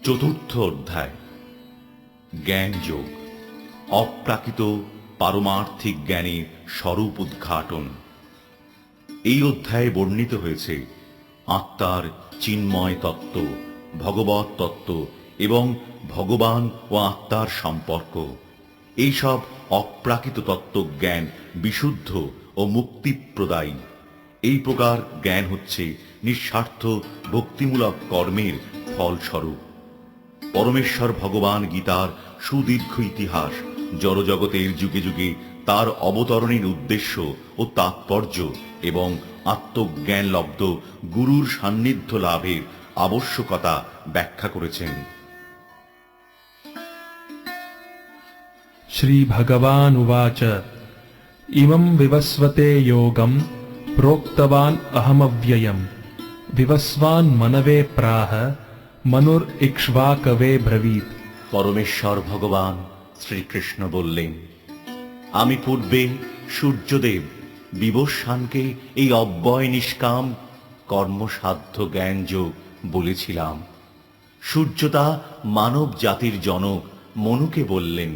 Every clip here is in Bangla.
চতুর্থ অধ্যায় জ্ঞানযোগ, অপ্রাকৃত পারমার্থিক জ্ঞানের স্বরূপ উদ্ঘাটন। এই অধ্যায়ে বর্ণিত হয়েছে আত্মার চিন্ময় তত্ত্ব, ভগবৎ তত্ত্ব এবং ভগবান ও আত্মার সম্পর্ক। এইসব অপ্রাকৃত তত্ত্বজ্ঞান বিশুদ্ধ ও মুক্তিপ্রদায়ী। এই প্রকার জ্ঞান হচ্ছে নিঃস্বার্থ ভক্তিমূলক কর্মের ফলস্বরূপ। পরমেশ্বর ভগবান গীতার সুদীর্ঘ ইতিহাস, জড়জগতের যুগে যুগে তার অবতরণের উদ্দেশ্য ও তাৎপর্য এবং আত্মজ্ঞানলব্ধ গুরুর সান্নিধ্য লাভের আবশ্যকতা ব্যাখ্যা করেছেন। শ্রী ভগবান উবাচ ইমং বিবস্বতে যোগং প্रोक्तवान् अहमव्ययम् विवस्वान् मनवे प्राह मनुर्इक्ष्वाकवे ब्रवीत्। পরমেশ্বর ভগবান শ্রীকৃষ্ণ বললেন, আমি পূর্বে সূর্যদেব বিবস্বানকে এই অব্যয় নিষ্কাম কর্মসাধ্য জ্ঞানযোগ বলেছিলাম। সূর্য তা মানব জাতির জনক মনুকে বললেন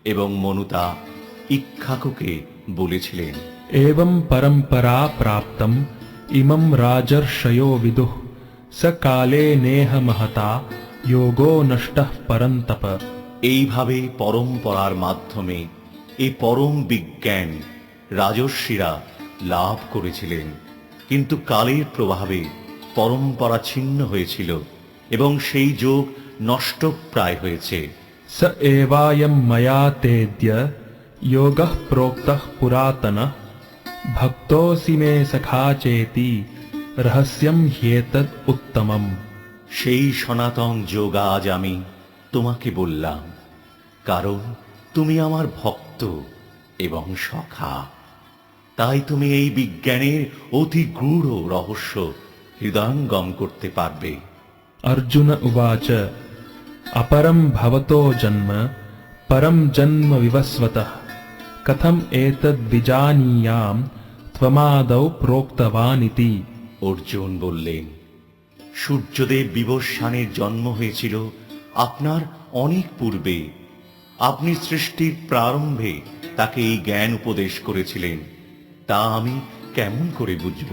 এবং মনু তা ইক্ষ্বাকুকে বলেছিলেন। एवं परंपरा प्राप्तम् इमं राजर्षयो विदुः स काले नेह महता योगो नष्टः परन्तप। এইভাবে পরম্পরার মাধ্যমে এই পরম বিজ্ঞান রাজর্ষিরা লাভ করেছিলেন, কিন্তু কালের প্রভাবে পরম্পরা ছিন্ন হয়েছিল এবং সেই যোগ নষ্টপ্রায় হয়েছে। स एवायं मया तेद्य योगः प्रोक्तः पुरातनः भक्तोऽसि मे सखा चेति रहस्यं ह्येतद् उत्तमम्। সেই সনাতন যোগ আজ আমি তোমাকে বললাম, কারণ তুমি আমার ভক্ত এবং সখা। তাই তুমি এই বিজ্ঞানের অতি গূঢ় রহস্য হৃদয়ঙ্গম করতে পারবে। अर्जुन उवाच अपरं भवतो जन्म परं जन्म विवस्वतः कथम एतद् विजानीयाम त्वमादौ प्रोक्तवान् इति। অর্জুন বললেন, সূর্যদেব বিবস্বানের জন্ম হয়েছিল আপনার অনেক পূর্বে। আপনি সৃষ্টির প্রারম্ভে তাকে এই জ্ঞান উপদেশ করেছিলেন, তা আমি কেমন করে বুঝব?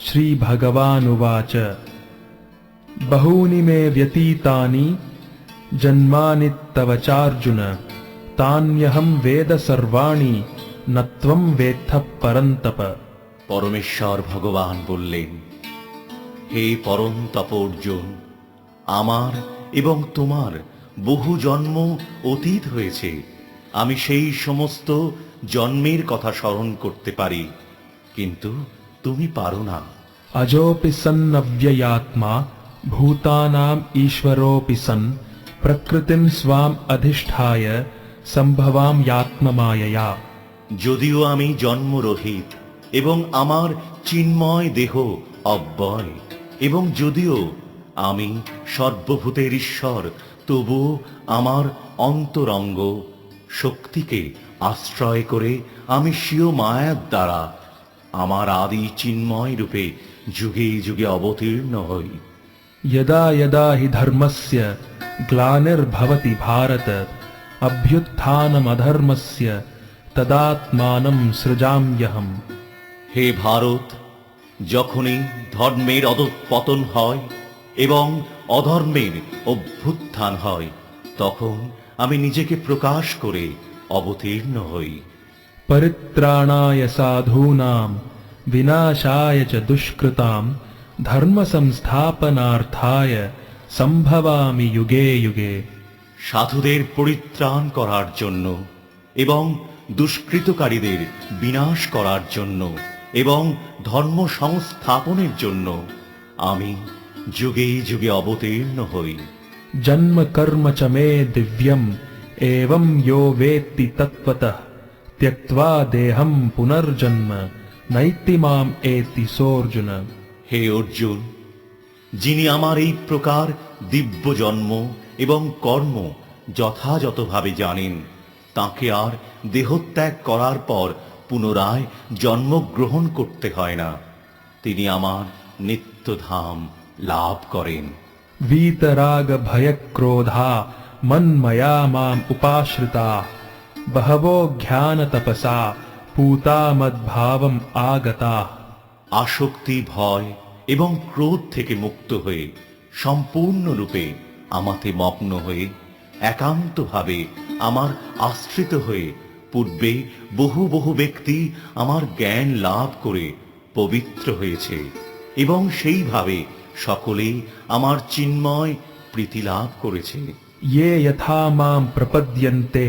श्री भगवान् उवाच बहूनि मे व्यतीतानि जन्मानि तव चार्जुन तान्यहं वेद सर्वाणि न त्वं वेत्थः परन्तप। পরমেশ্বর ভগবান বললেন, হে পরন্তপ অর্জুন, আমার এবং তোমার বহু জন্ম অতীত হয়েছে। আমি সেই সমস্ত জন্মের কথা স্মরণ করতে পারি, কিন্তু তুমি পারো না। अजोऽपि सन्नव्ययात्मा भूतानाम् ईश्वरोऽपि सन् प्रकृतिं स्वाम् अधिष्ठाय सम्भवां यात्ममायया। যদিও আমি জন্মরহিত এবং আমার চিন্ময় দেহ অব্যয়, এবং যদিও আমি সর্বভূতের ঈশ্বর, তবুও আমার অন্তরঙ্গ শক্তিকে আশ্রয় করে আমি স্বীয় মায়ার দ্বারা আমার আদি চিন্ময় রূপে যুগে যুগে অবতীর্ণ হই। यदा यदा हि धर्मस्य ग्लानिर्भवति भारत अभ्युत्थानमधर्मस्य तदात्मानं सृजाम्यहम्। হে ভারত, যখনই ধর্মের অধঃপতন হয় এবং অধর্মের অভ্যুত্থান হয়, তখন আমি নিজেকে প্রকাশ করে অবতীর্ণ হই। परित्राणाय साधूनां विनाशाय च दुष्कृतां धर्म संस्थापनार्थाय संभवामि युगे युगे। সাধুদের পরিত্রাণ করার জন্য এবং দুষ্কৃতকারীদের বিনাশ করার জন্য এবং ধর্ম সংস্থাপনের জন্য আমি যুগে যুগে অবতীর্ণ হই। जन्म कर्म च मे दिव्यम् एवं यो वेत्ति तत्त्वतः त्यक्त्वा देहं पुनर्जन्म नैति माम् एति सोऽर्जुन। হে অর্জুন, যিনি আমার এই প্রকার দিব্য জন্ম এবং কর্ম যথাযথভাবে জানেন, তাকে আর দেহত্যাগ করার পর পুনরায় জন্মগ্রহণ করতে হয় না। তিনি আমার নিত্যধাম লাভ করেন। वीतराग भय क्रोधा मन्मया माम उपाश्रिता बहवो ज्ञान तपसा पूता मद्भावम आगता। আসক্তি ভয় এবং ক্রোধ থেকে মুক্ত হয়ে সম্পূর্ণরূপে আমাতে মগ্ন হয়ে একান্তভাবে আমার আশ্রিত হয়ে পূর্বে বহু বহু ব্যক্তি আমার জ্ঞান লাভ করে পবিত্র হয়েছে এবং সেইভাবে সকলেই আমার চিন্ময় প্রীতি লাভ করেছে। ये यथा मां प्रपद्यन्ते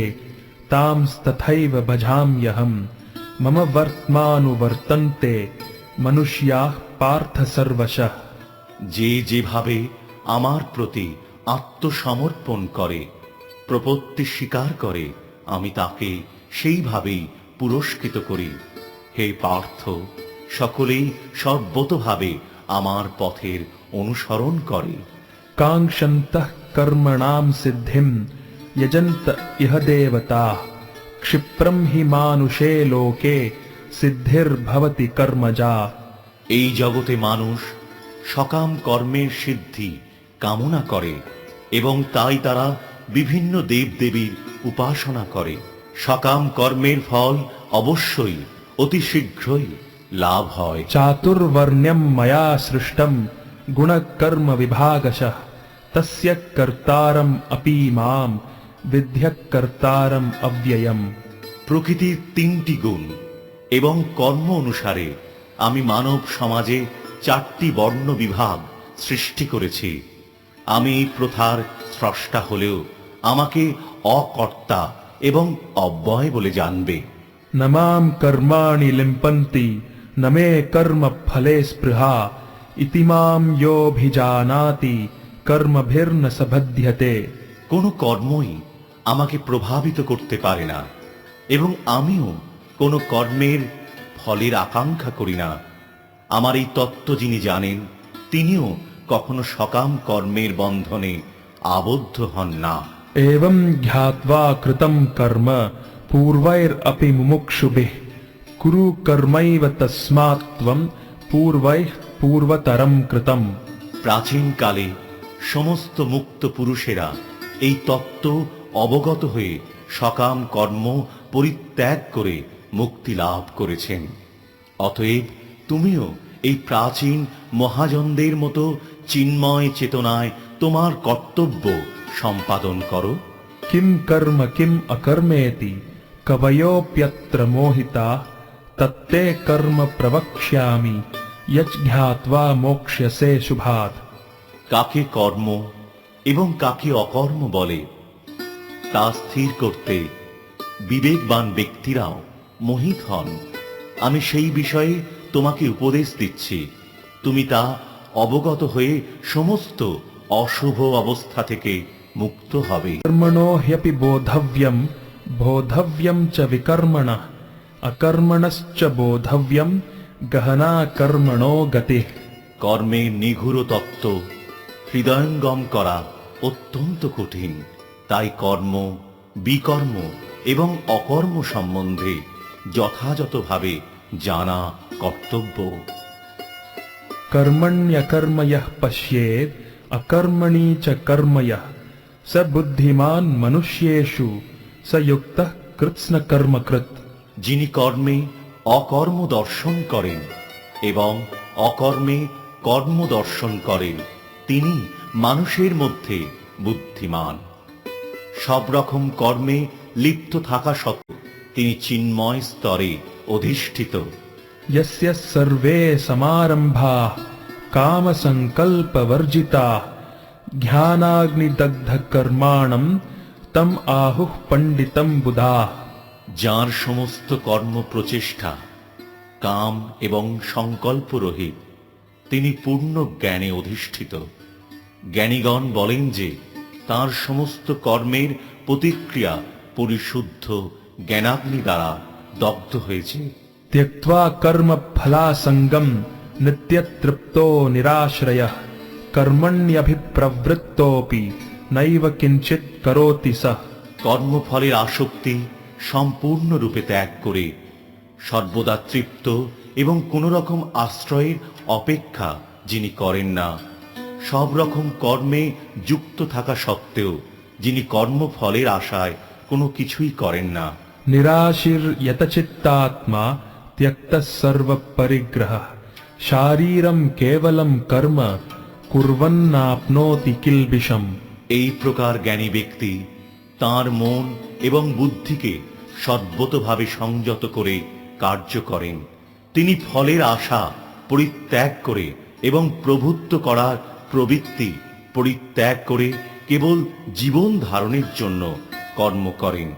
तांस्तथैव भजाम्यहम् मम वर्त्मानुवर्तन्ते मनुष्याः पार्थ सर्वशः। যে যেভাবে আমার প্রতি আত্মসমর্পণ করে প্রপত্তি স্বীকার করে আমি তাকে সেইভাবেই পুরস্কৃত করি। হে পার্থ, সকলেই সর্বতোভাবে আমার পথের অনুসরণ করে। काङ्क्षन्तः कर्मणां सिद्धिं यजन्त इह देवताः क्षिप्रं हि मानुषे लोके सिद्धिर्भवति कर्मजा। এই জগতে মানুষ সকাম কর্মের সিদ্ধি কামনা করে এবং তাই তারা বিভিন্ন দেবদেবীর উপাসনা করে। সকাম কর্মের ফল অবশ্যই অতি শীঘ্রই লাভ হয়। चातुर्वर्ण्यं मया सृष्टं गुणकर्म विभागशः तस्य कर्तारम् अपि मां विद्यः कर्तारम् अव्ययम्। প্রকৃতির তিনটি গুণ এবং কর্ম অনুসারে আমি মানব সমাজে 4টি বর্ণ বিভাগ সৃষ্টি করেছি। আমি এই প্রথার স্রষ্টা হলেও আমাকে অকর্তা এবং অব্যয় বলে জানবে। न मां कर्माणि लिम्पन्ति न मे कर्म फले स्पृहा इति मां योऽभिजानाति कर्मभिर्न सबध्यते। কোনো কর্মই আমাকে প্রভাবিত করতে পারে না এবং আমিও কোনো কর্মের ফলের আকাঙ্ক্ষা করি না। আমার এই তত্ত্ব যিনি জানেন তিনিও কখনো সকাম কর্মের বন্ধনে আবদ্ধ হন না। एवं ज्ञात्वा कृतं कर्म पूर्वैरपि मुमुक्षुभिः कुरु कर्मैव तस्मात् त्वं पूर्वैः पूर्वतरं कृतम्। প্রাচীনকালে সমস্ত মুক্ত পুরুষেরা এই তত্ত্ব অবগত হয়ে সকাম কর্ম পরিত্যাগ করে মুক্তি লাভ করেছেন। অতএব তুমিও এই প্রাচীন মহাজনদের মতো চিন্ময় চেতনায় তোমার কর্তব্য সম্পাদন করো। किं कर्म किम् अकर्मेति कवयोऽप्यत्र मोहिताः तत्ते कर्म प्रवक्ष्यामि यज्ञात्वा मोक्ष्यसे शुभात्। কাকে কর্ম এবং কাকে অকর্ম বলে তা স্থির করতে বিবেকবান ব্যক্তিরাও মোহিত হন। আমি সেই বিষয়ে তোমাকে উপদেশ দিচ্ছি, তুমি তা অবগত হয়ে সমস্ত অশুভ অবস্থা থেকে মুক্ত হবে। कर्मणो ह्यपि बोधव्यं बोधव्यं च विकर्मणः अकर्मणश्च बोधव्यं गहना कर्मणो गतिः। কর্মের নিগূঢ় তত্ত্ব হৃদয়ঙ্গম করা অত্যন্ত কঠিন, তাই কর্ম বিকর্ম এবং অকর্ম সম্বন্ধে যথাযথভাবে জানা কর্তব্য। कर्मण्यकर्म यः पश्येत् अकर्मणि च कर्म यः स बुद्धिमान् मनुष्येषु स युक्तः कृत्स्नकर्मकृत्। যিনি কর্মে অকর্ম দর্শন করেন এবং অকর্মে কর্ম দর্শন করেন তিনি মানুষের মধ্যে বুদ্ধিমান। সব রকম কর্মে লিপ্ত থাকা সত্ত্বেও তিনি চিন্ময় স্তরে অধিষ্ঠিত। यस्य सर्वे समारम्भाः कामसङ्कल्पवर्जिताः ज्ञानाग्निदग्धकर्माणं तम् आहुः पण्डितं बुधाः। যার সমস্ত কর্ম প্রচেষ্টা কাম এবং সংকল্প রহিত তিনি পূর্ণ জ্ঞানে অধিষ্ঠিত। জ্ঞানীগণ বলেন যে তার সমস্ত কর্মের প্রতিক্রিয়া পরিশুদ্ধ জ্ঞানাগ্নি দ্বারা দগ্ধ হয়েছে। त्यक्त्वा कर्मफलासङ्गं नित्यतृप्तो निराश्रयः कर्मण्यभिप्रवृत्तोऽपि नैव किञ्चित् करोति सः। কর্মফলের আসক্তি সম্পূর্ণরূপে ত্যাগ করে সর্বদা তৃপ্ত এবং কোন রকম আশ্রয়ের অপেক্ষা যিনি করেন না সব রকম কর্মে যুক্ত থাকা সত্ত্বেও যিনি কর্মফলের আশায় কোনো কিছুই করেন না। निराशिर यतचित्तात्मा त्यक्तः सर्व परिग्रह शारीरम केवलम कर्म कुर्वन्नाप्नोति किल्बिषम। এই প্রকার জ্ঞানী ব্যক্তি তাঁর মন এবং বুদ্ধিকে সর্বতোভাবে সংযত করে কার্য করেন। তিনি ফলের আশা পরিত্যাগ করে এবং প্রভুত্ব করার প্রবৃত্তি পরিত্যাগ করে কেবল জীবন ধারণের জন্য কর্ম করেন।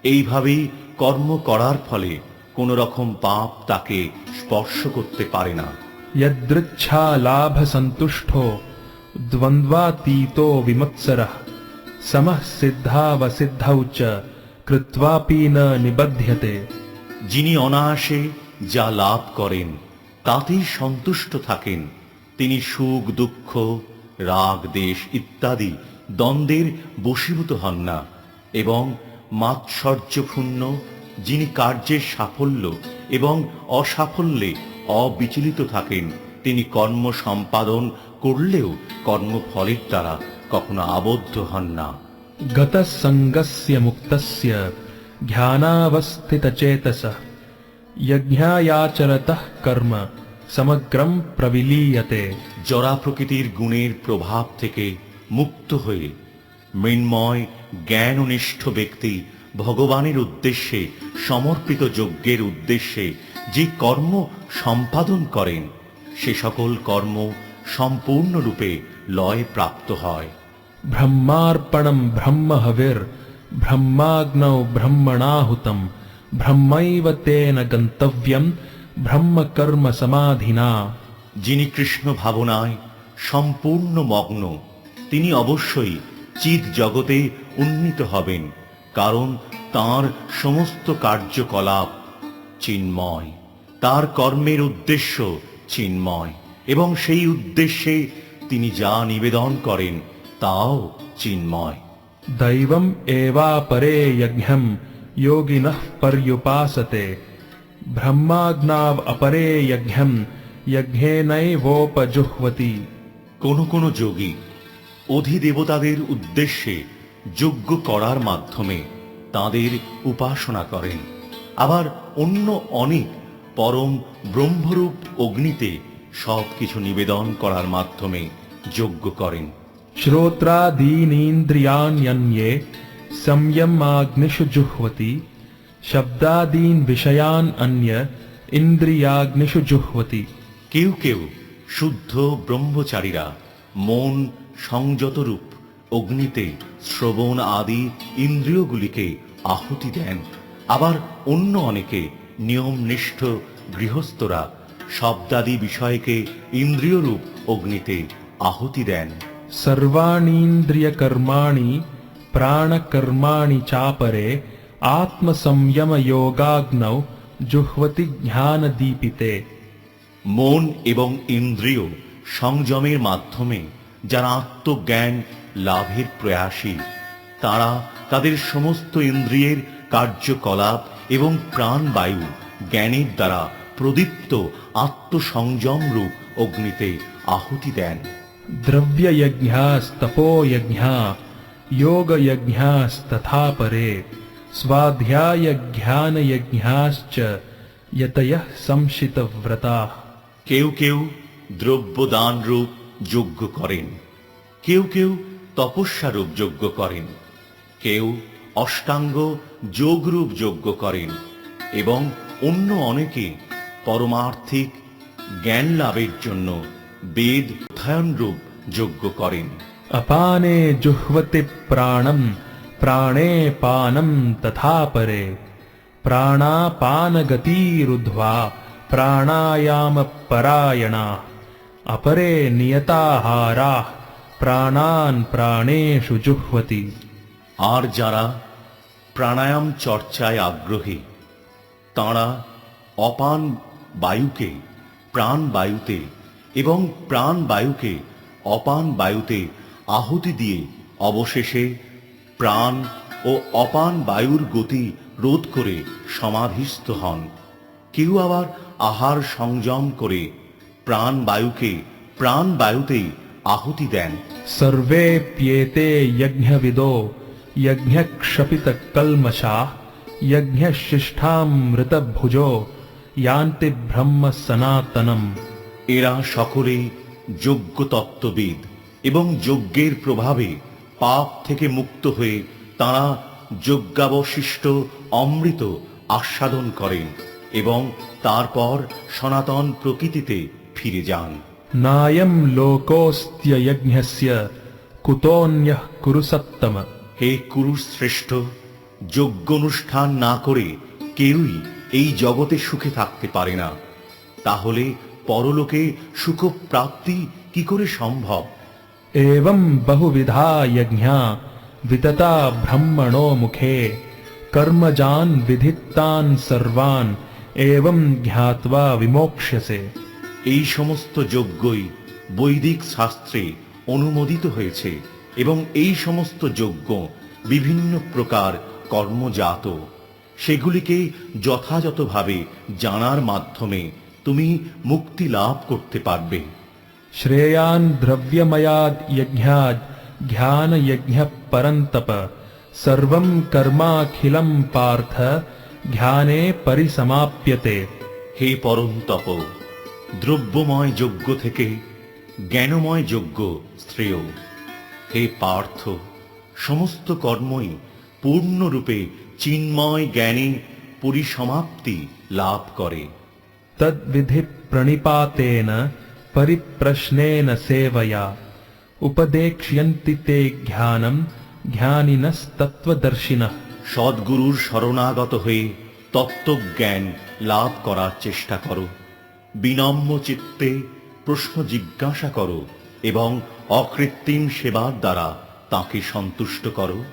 এইভাবেই কর্ম করার ফলে কোন রকম পাপ তাকে স্পর্শ করতে পারে না। यदृच्छा लाभ संतुष्टो द्वन्द्वातीतो विमत्सरः समः सिद्धावसिद्धौ च कृत्वापि न निबध्यते। যিনি অনায়াসে যা লাভ করেন তাতেই সন্তুষ্ট থাকেন, তিনি সুখ দুঃখ রাগ দেশ ইত্যাদি দ্বন্দ্বের বশীভূত হন না, এবং মাৎসর্যপূর্ণ যিনি কার্যের সাফল্য এবং অসাফল্যে অবিচলিত থাকেন, তিনি কর্ম সম্পাদন করলেও কর্মফলের দ্বারা কখনো আবদ্ধ হন না। गतः संगस्य मुक्तस्य ध्यानावस्थितचेतसः यज्ञायाचरतः कर्म समग्रम प्रविलीयते। জরা প্রকৃতির গুণের প্রভাব থেকে মুক্ত হয়ে মৃন্ময় জ্ঞাননিষ্ঠ ব্যক্তি ভগবানের উদ্দেশ্যে সমর্পিত যজ্ঞের উদ্দেশ্যে যে কর্ম সম্পাদন করেন সে সকল কর্ম সম্পূর্ণরূপে লয় প্রাপ্ত হয়। ब्रह्मार्पणं ब्रह्म हविर ब्रह्माग्नौ ब्रह्मणाहुतम ब्रह्मैव तेन गन्तव्यं ब्रह्म कर्म समाधिना। যিনি কৃষ্ণ ভাবনায় সম্পূর্ণ মগ্ন তিনি অবশ্যই চিৎ জগতে উন্নীত হবেন, কারণ তাঁর সমস্ত কার্যকলাপ চিন্ময়, তার কর্মের উদ্দেশ্য চিন্ময়, এবং সেই উদ্দেশ্যে তিনি যা নিবেদন করেন তাও চিন্ময়। दैवम् एवापरे यज्ञं योगिनः पर्युपासते ब्रह्माग्नाव अपरे यज्ञं यज्ञेनैवोपजुह्वति। কোন যোগী অধিদেবতাদের উদ্দেশ্যে যজ্ঞ করার মাধ্যমে তাদের উপাসনা করেন, আবার অন্য অনেক পরম ব্রহ্মরূপ অগ্নিতে সবকিছু নিবেদন করার মাধ্যমে যজ্ঞ করেন। श्रोत्रादीनीन्द्रियाण्यन्ये संयमाग्निषु जुह्वति शब्दादीन विषयान अन्य इंद्रियाग्निषु जुह्वति। কেউ কেউ শুদ্ধ ব্রহ্মচারীরা মন সংযতরূপ অগ্নিতে শ্রবণ আদি ইন্দ্রিয়গুলিকে আহুতি দেন, আবার অন্য অনেকে নিয়মনিষ্ঠ গৃহস্থরা শব্দাদি বিষয়কে ইন্দ্রিয়রূপ অগ্নিতে আহুতি দেন। सर्वाणीन्द्रिय कर्माणि प्राण कर्माणि चापरे आत्म संयम योगाग्नौ जुह्वति ज्ञान दीपिते। মন এবং ইন্দ্রিয় সংযমের মাধ্যমে যারা আত্মজ্ঞান লাভের প্রয়াসী তারা তাদের সমস্ত ইন্দ্রিয়ের কার্যকলাপ এবং প্রাণবায়ু জ্ঞানের দ্বারা প্রদীপ্ত আত্মসংযম রূপ অগ্নিতে আহুতি দেন। द्रव्य यज्ञास्तपो यज्ञा योग यज्ञास्तथा परे स्वाध्याय ज्ञान यज्ञाश्च यतयः संशित व्रताः। কেউ কেউ দ্রব্য দান রূপ যজ্ঞ করেন, কেউ কেউ তপস্যা রূপ যজ্ঞ করেন, কেউ অষ্টাঙ্গ যোগরূপ যজ্ঞ করেন, এবং অন্য অনেকে পরমার্থিক জ্ঞান লাভের জন্য বেদ অধ্যয়ন রূপ যজ্ঞ করেন। अपाने जुह्वति प्राणं प्राणे पानं तथा परे प्राणापान गतिरुद्ध्वा प्राणायाम परायणा अपरे नियताहाराः प्राणान् प्राणेषु जुह्वति। আর যারা প্রাণায়াম চর্চায় আগ্রহী তাঁরা অপান বায়ুকে প্রাণ বায়ুতে এবং প্রাণ বায়ুকে অপান বায়ুতে আহুতি দিয়ে অবশেষে প্রাণ ও অপান বায়ুর গতি রোধ করে সমাধিস্থ হন। কেউ আবার আহার সংযম করে প্রাণ বায়ুকে প্রাণ বায়ুতেই আহুতি দেন। सर्वेऽप्येते यज्ञविदो यज्ञक्षपितकल्मषाः यज्ञशिष्ठामृतभुजो यान्ति ब्रह्म सनातनम्। এরা সকলেই যজ্ঞ তত্ত্ববিদ এবং যজ্ঞের প্রভাবে পাপ থেকে মুক্ত হয়ে তাঁরা যজ্ঞাবশিষ্ট অমৃত আস্বাদন করেন এবং তারপর সনাতন প্রকৃতিতে ফিরে যান। नायं लोकोऽस्त्ययज्ञस्य कुतोऽन्यः कुरु सत्तम। হে কুরুশ শ্রেষ্ঠ, যজ্ঞ অনুষ্ঠান না করে কেউই এই জগতে সুখে থাকতে পারে না, তাহলে পরলোকে সুখ প্রাপ্তি কি করে সম্ভব? एवं बहुविधा यज्ञा वितता ब्रह्मणो मुखे कर्मजान् विधितान् सर्वान् एवं ज्ञात्वा विमोक्ष्यसे। এই সমস্ত যজ্ঞই বৈদিক শাস্ত্রে অনুমোদিত হয়েছে এবং এই সমস্ত যজ্ঞ বিভিন্ন প্রকার কর্মজাত। সেগুলিকে যথাযথভাবে জানার মাধ্যমে তুমি মুক্তি লাভ করতে পারবে। श्रेयान् द्रव्यमयाद् यज्ञाद् ध्यान यज्ञः परन्तप सर्वं कर्माखिलं पार्थ ध्याने परिसमाप्यते। হে পরন্তপ, দ্রব্যময় যজ্ঞ থেকে জ্ঞানময় যজ্ঞ শ্রেয়। হে পার্থ, সমস্ত কর্মই পূর্ণরূপে চিন্ময় জ্ঞানে পরিসমাপ্তি লাভ করে। तद्विधि प्रणिपातेन परिप्रश्नेन सेवया उपदेक्ष्यन्ति ते ज्ञानं ज्ञानिनस्तत्त्वदर्शिनः। সদ্গুরুর শরণাগত হয়ে তত্ত্বজ্ঞান লাভ করার চেষ্টা করো, বিনম্র চিত্তে প্রশ্ন জিজ্ঞাসা করো এবং অকৃত্রিম সেবার দ্বারা তাকে সন্তুষ্ট করো।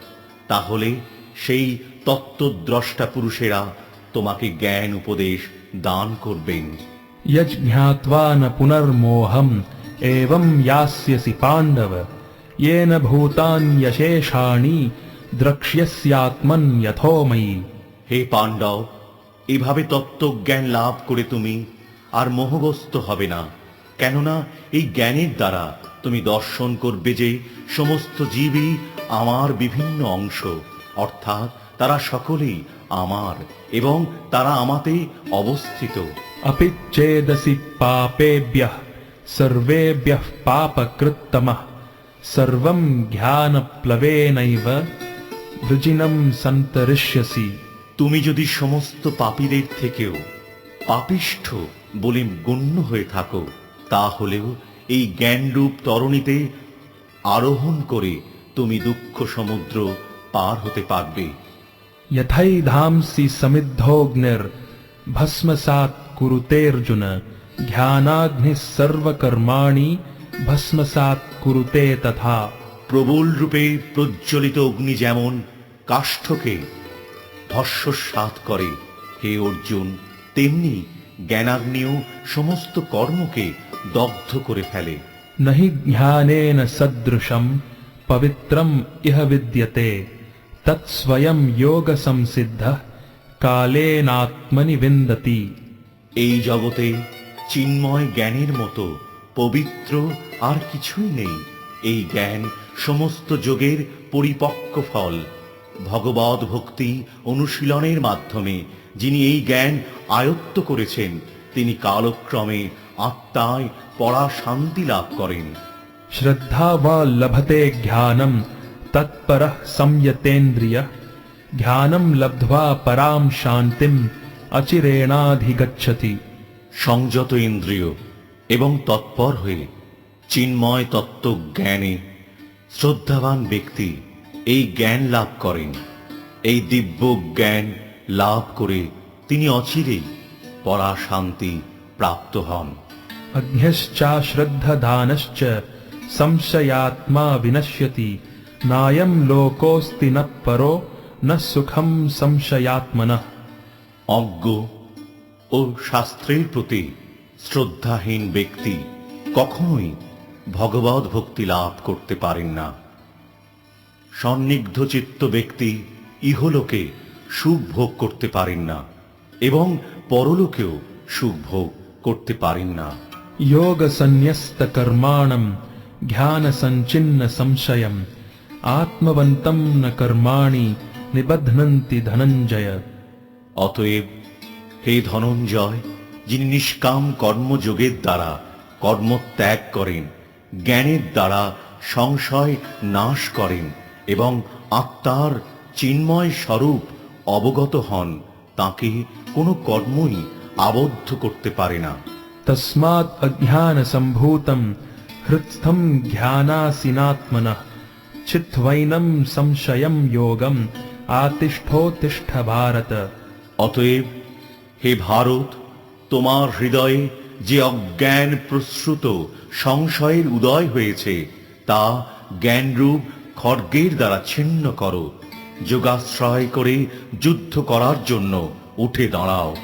তাহলে সেই তত্ত্বদ্রষ্টা পুরুষেরা তোমাকে জ্ঞান উপদেশ দান করবেন। यज्ञात्वा न पुनर्मोहम् एवं यास्यसि पाण्डव येन भूतान्यशेषाणि द्रक्ष्यस्यात्मन् यथोमयि। হে পাণ্ডব, এভাবে তত্ত্বজ্ঞান লাভ করে তুমি আর মোহগ্রস্ত হবে না, কেননা এই জ্ঞানের দ্বারা তুমি দর্শন করবে যে সমস্ত জীবই আমার বিভিন্ন অংশ, অর্থাৎ তারা সকলেই আমার এবং তারা আমাতে অবস্থিত। अपि चेदसि पापेभ्यः सर्वेभ्यः पापकृत्तमः सर्वं ज्ञानप्लवेनैव वृजिनं सन्तरिष्यसि। তুমি যদি সমস্ত পাপীদের থেকেও পাপিষ্ঠ বলে গণ্য হয়ে থাকো, তাহলেও এই জ্ঞানরূপ তরণীতে আরোহণ করে তুমি দুঃখ সমুদ্র পার হতে পারবে। यथैधांसि समिद्धोऽग्निर्भस्मसात् कुरुतेऽर्जुन ध्यानाग्निः सर्वकर्माणि भस्मसात् कुरुते तथा। প্রবল রূপে প্রজ্বলিত অগ্নি যেমন কাষ্ঠকে ভস্মসাৎ করে, হে অর্জুন, তেমনি জ্ঞানাগ্নিও সমস্ত কর্মকে দগ্ধ করে ফেলে। न हि ज्ञानेन सदृशं पवित्रम् इह विद्यते तत्स्वयं योगसंसिद्धः कालेनात्मनि विन्दति। এই জগতে চিন্ময় জ্ঞানের মতো পবিত্র আর কিছুই নেই। এই জ্ঞান সমস্ত যোগের পরিপক্ক ফল। ভগবদ ভক্তি অনুশীলনের মাধ্যমে যিনি এই জ্ঞান আয়ত্ত করেছেন, তিনি কালক্রমে আত্মায় পড়া শান্তি লাভ করেন। श्रद्धावा लभते ज्ञानं तत्परः संयतेन्द्रियः ज्ञानं लब्ध्वा परां शान्तिम् अचिरेणाधिगच्छति। সংযত ইন্দ্রিয় এবং তৎপর হয়ে চিন্ময় তত্ত্ব জ্ঞানে শ্রদ্ধাবান ব্যক্তি এই জ্ঞান লাভ করেন। এই দিব্য জ্ঞান লাভ করে তিনি অচিরেই পরা শান্তি প্রাপ্ত হন। अज्ञश्चाश्रद्धधानश्च संशयात्मा विनश्यति नायं लोकोऽस्ति न परो न सुखं संशयात्मनः। অজ্ঞ ও শাস্ত্রের প্রতি শ্রদ্ধাহীন ব্যক্তি কখনোই ভগবদ ভক্তি লাভ করতে পারেন না। সন্নিগ্ধ চিত্ত ব্যক্তি ইহলোকে সুখ ভোগ করতে পারেন না এবং পরলোকেও সুখ ভোগ করতে পারেন না। योगसन्न्यस्तकर्माणं ज्ञान संचिन्न संशयम आत्मवंतम न कर्माणि निबध्नन्ति धनंजय। অতএব হে ধনঞ্জয়, যিনি নিষ্কাম কর্মযোগের দ্বারা কর্ম ত্যাগ করেন, জ্ঞানের দ্বারা সংশয় নাশ করেন এবং আত্মার চিন্ময় স্বরূপ অবগত হন, তাকে কোনো কর্মই আবদ্ধ করতে পারে না। तस्मात् अज्ञान संभूतम हृत्स्थम ज्ञानासीनात्मनः चित्वैनं संशयं योगम आतिष्ठोतिष्ठ भारत। অতএব হে ভারত, তোমার হৃদয়ে যে অজ্ঞান প্রসূত সংশয়ের উদয় হয়েছে, তা জ্ঞানরূপ খড়গের দ্বারা ছিন্ন করো। যোগাশ্রয় করে যুদ্ধ করার জন্য উঠে দাঁড়াও।